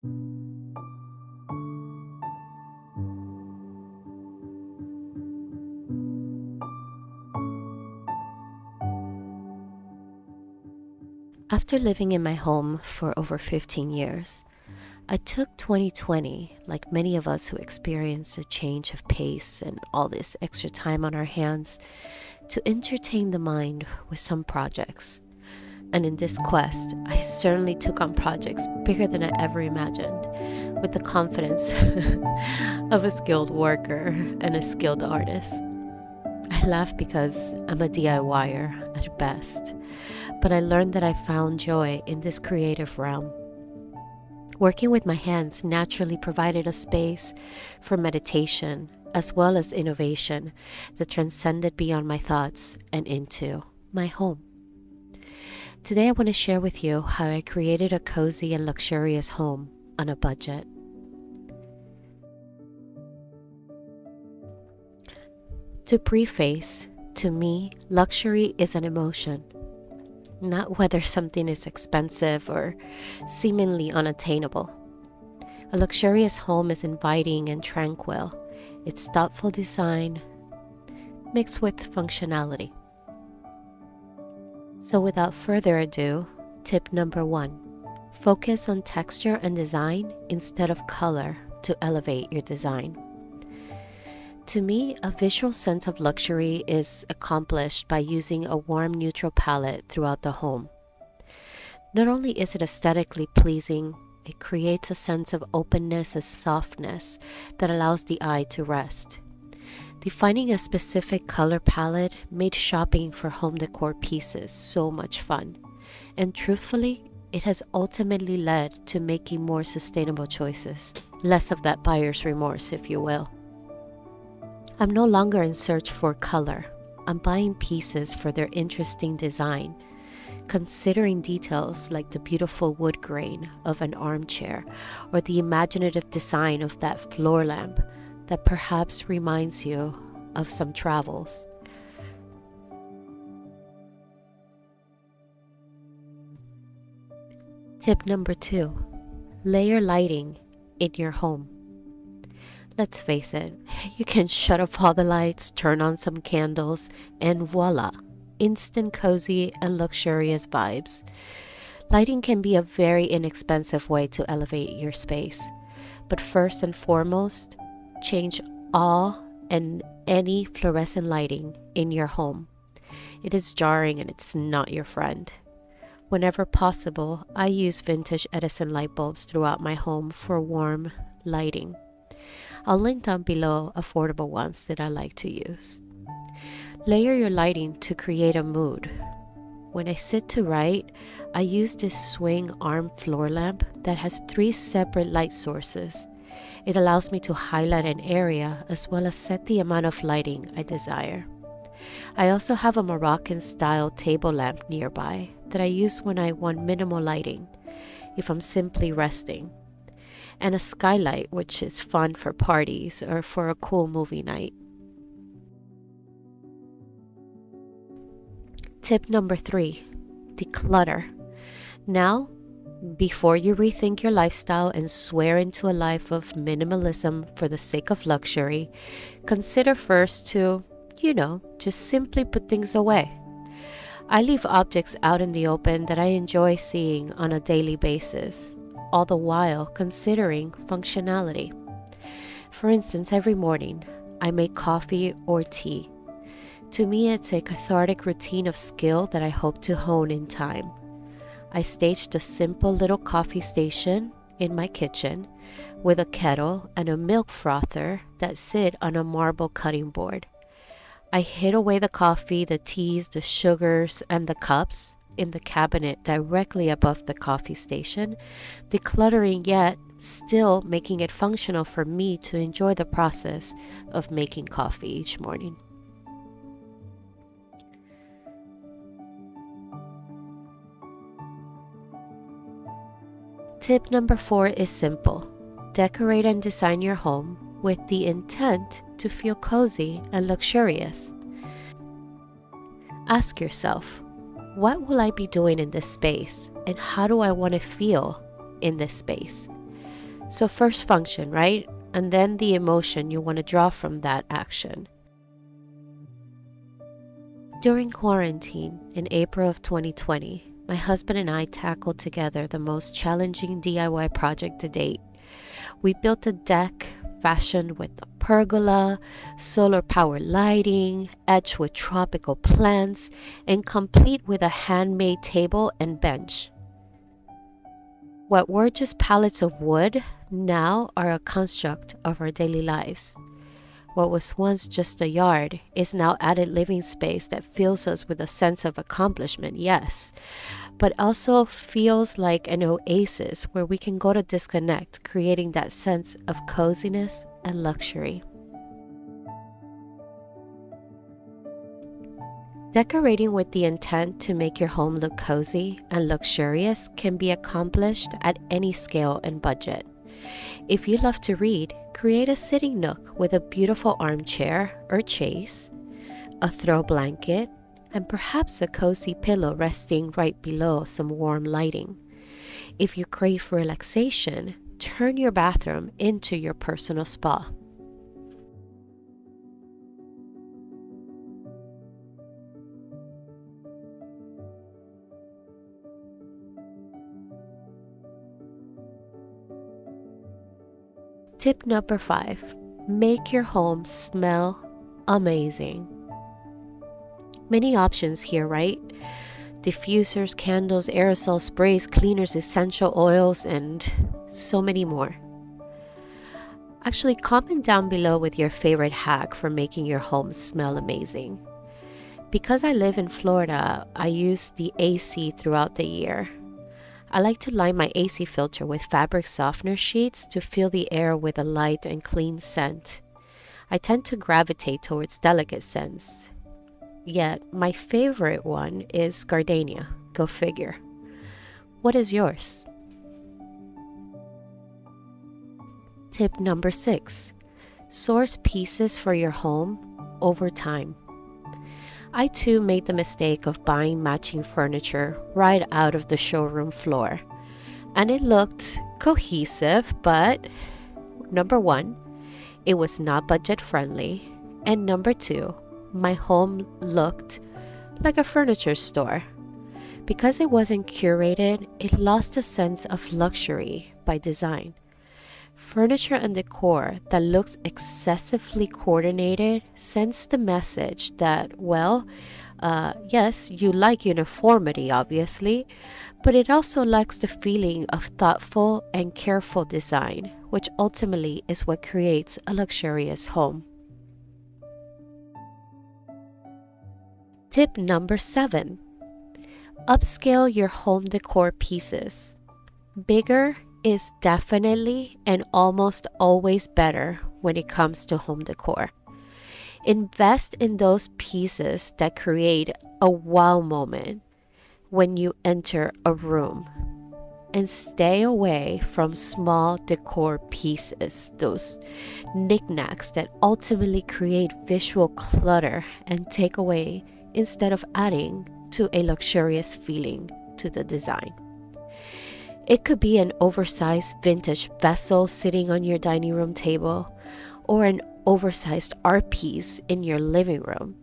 After living in my home for over 15 years, I took 2020, like many of us who experienced a change of pace and all this extra time on our hands, to entertain the mind with some projects. And in this quest, I certainly took on projects bigger than I ever imagined, with the confidence of a skilled worker and a skilled artist. I laugh because I'm a DIYer at best, but I learned that I found joy in this creative realm. Working with my hands naturally provided a space for meditation as well as innovation that transcended beyond my thoughts and into my home. Today I want to share with you how I created a cozy and luxurious home on a budget. To preface, to me, luxury is an emotion, not whether something is expensive or seemingly unattainable. A luxurious home is inviting and tranquil. It's thoughtful design mixed with functionality. So without further ado, tip number 1, focus on texture and design instead of color to elevate your design. To me, a visual sense of luxury is accomplished by using a warm neutral palette throughout the home. Not only is it aesthetically pleasing, it creates a sense of openness and softness that allows the eye to rest. Defining a specific color palette made shopping for home decor pieces so much fun, and truthfully, it has ultimately led to making more sustainable choices, less of that buyer's remorse, if you will. I'm no longer in search for color. I'm buying pieces for their interesting design, considering details like the beautiful wood grain of an armchair or the imaginative design of that floor lamp that perhaps reminds you of some travels. Tip number 2, layer lighting in your home. Let's face it, you can shut off all the lights, turn on some candles, and voila, instant cozy and luxurious vibes. Lighting can be a very inexpensive way to elevate your space. But first and foremost, change all and any fluorescent lighting in your home. It is jarring and it's not your friend. Whenever possible, I use vintage Edison light bulbs throughout my home for warm lighting. I'll link down below affordable ones that I like to use. Layer your lighting to create a mood. When I sit to write, I use this swing arm floor lamp that has 3 separate light sources. It allows me to highlight an area as well as set the amount of lighting I desire. I also have a Moroccan-style table lamp nearby that I use when I want minimal lighting, if I'm simply resting, and a skylight, which is fun for parties or for a cool movie night. Tip number 3, declutter. Now, before you rethink your lifestyle and swear into a life of minimalism for the sake of luxury, consider first to, just simply put things away. I leave objects out in the open that I enjoy seeing on a daily basis, all the while considering functionality. For instance, every morning, I make coffee or tea. To me, it's a cathartic routine of skill that I hope to hone in time. I staged a simple little coffee station in my kitchen with a kettle and a milk frother that sit on a marble cutting board. I hid away the coffee, the teas, the sugars, and the cups in the cabinet directly above the coffee station, decluttering yet still making it functional for me to enjoy the process of making coffee each morning. Tip number 4 is simple. Decorate and design your home with the intent to feel cozy and luxurious. Ask yourself, what will I be doing in this space, and how do I want to feel in this space? So first function, right? And then the emotion you want to draw from that action. During quarantine in April of 2020, my husband and I tackled together the most challenging DIY project to date. We built a deck fashioned with a pergola, solar powered lighting, edged with tropical plants, and complete with a handmade table and bench. What were just pallets of wood now are a construct of our daily lives. What was once just a yard is now added living space that fills us with a sense of accomplishment, yes, but also feels like an oasis where we can go to disconnect, creating that sense of coziness and luxury. Decorating with the intent to make your home look cozy and luxurious can be accomplished at any scale and budget. If you love to read, create a sitting nook with a beautiful armchair or chaise, a throw blanket, and perhaps a cozy pillow resting right below some warm lighting. If you crave relaxation, turn your bathroom into your personal spa. Tip number 5, make your home smell amazing. Many options here, right? Diffusers, candles, aerosol sprays, cleaners, essential oils, and so many more. Actually, comment down below with your favorite hack for making your home smell amazing. Because I live in Florida, I use the AC throughout the year. I like to line my AC filter with fabric softener sheets to fill the air with a light and clean scent. I tend to gravitate towards delicate scents. Yet, my favorite one is gardenia. Go figure. What is yours? Tip number 6, source pieces for your home over time. I too made the mistake of buying matching furniture right out of the showroom floor. And it looked cohesive, but number 1, it was not budget friendly. And number 2, my home looked like a furniture store. Because it wasn't curated, it lost a sense of luxury by design. Furniture and decor that looks excessively coordinated sends the message that, well, yes, you like uniformity, obviously, but it also lacks the feeling of thoughtful and careful design, which ultimately is what creates a luxurious home. Tip number 7, upscale your home decor pieces. Bigger is definitely and almost always better when it comes to home decor. Invest in those pieces that create a wow moment when you enter a room. And stay away from small decor pieces, those knickknacks that ultimately create visual clutter and take away instead of adding to a luxurious feeling to the design. It could be an oversized vintage vessel sitting on your dining room table, or an oversized art piece in your living room.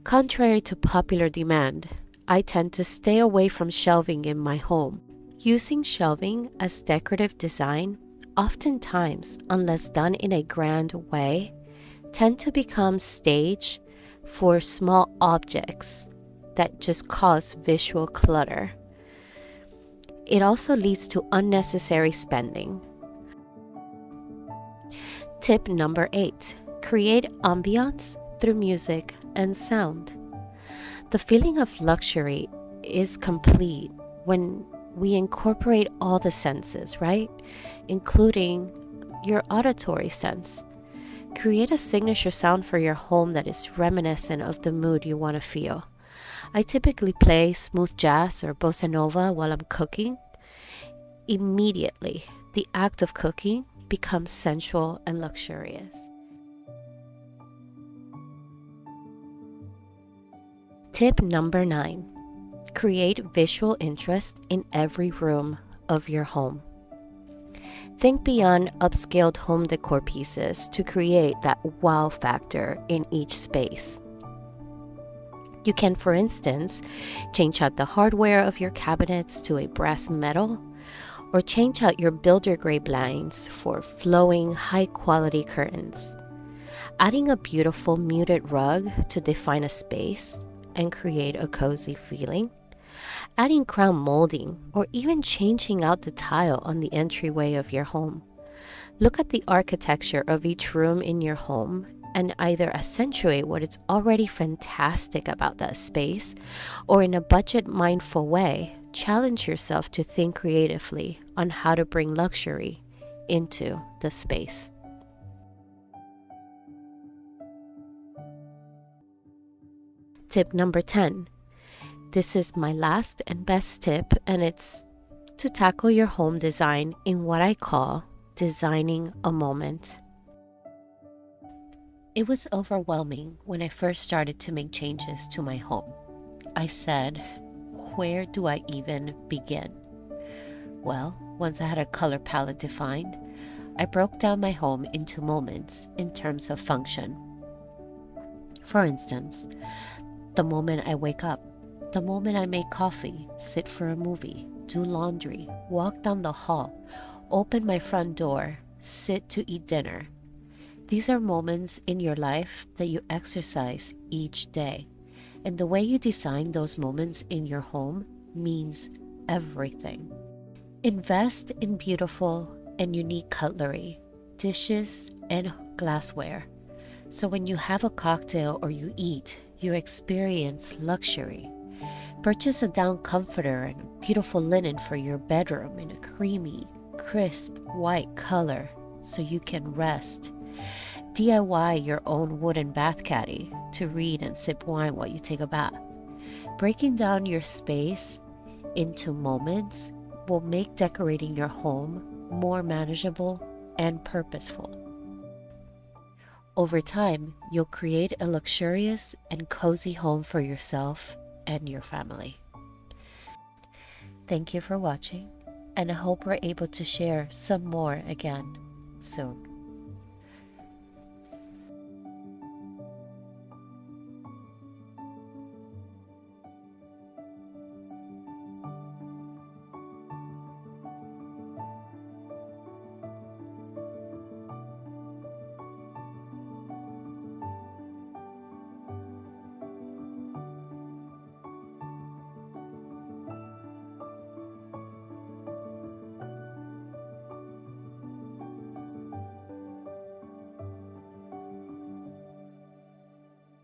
Contrary to popular demand, I tend to stay away from shelving in my home. Using shelving as decorative design, oftentimes, unless done in a grand way, tend to become stage for small objects that just cause visual clutter. It also leads to unnecessary spending. Tip number 8, create ambiance through music and sound. The feeling of luxury is complete when we incorporate all the senses, right? Including your auditory sense. Create a signature sound for your home that is reminiscent of the mood you want to feel. I typically play smooth jazz or bossa nova while I'm cooking. Immediately, the act of cooking becomes sensual and luxurious. Tip number 9, create visual interest in every room of your home. Think beyond upscaled home decor pieces to create that wow factor in each space. You can, for instance, change out the hardware of your cabinets to a brass metal, or change out your builder gray blinds for flowing, high-quality curtains. Adding a beautiful muted rug to define a space and create a cozy feeling. Adding crown molding, or even changing out the tile on the entryway of your home. Look at the architecture of each room in your home and either accentuate what is already fantastic about that space, or in a budget-mindful way, challenge yourself to think creatively on how to bring luxury into the space. Tip number 10. This is my last and best tip, and it's to tackle your home design in what I call designing a moment. It was overwhelming when I first started to make changes to my home. I said, where do I even begin? Well, once I had a color palette defined, I broke down my home into moments in terms of function. For instance, the moment I wake up, the moment I make coffee, sit for a movie, do laundry, walk down the hall, open my front door, sit to eat dinner. These are moments in your life that you exercise each day. And the way you design those moments in your home means everything. Invest in beautiful and unique cutlery, dishes, and glassware. So when you have a cocktail or you eat, you experience luxury. Purchase a down comforter and beautiful linen for your bedroom in a creamy, crisp white color so you can rest. DIY your own wooden bath caddy to read and sip wine while you take a bath. Breaking down your space into moments will make decorating your home more manageable and purposeful. Over time, you'll create a luxurious and cozy home for yourself and your family. Thank you for watching, and I hope we're able to share some more again soon.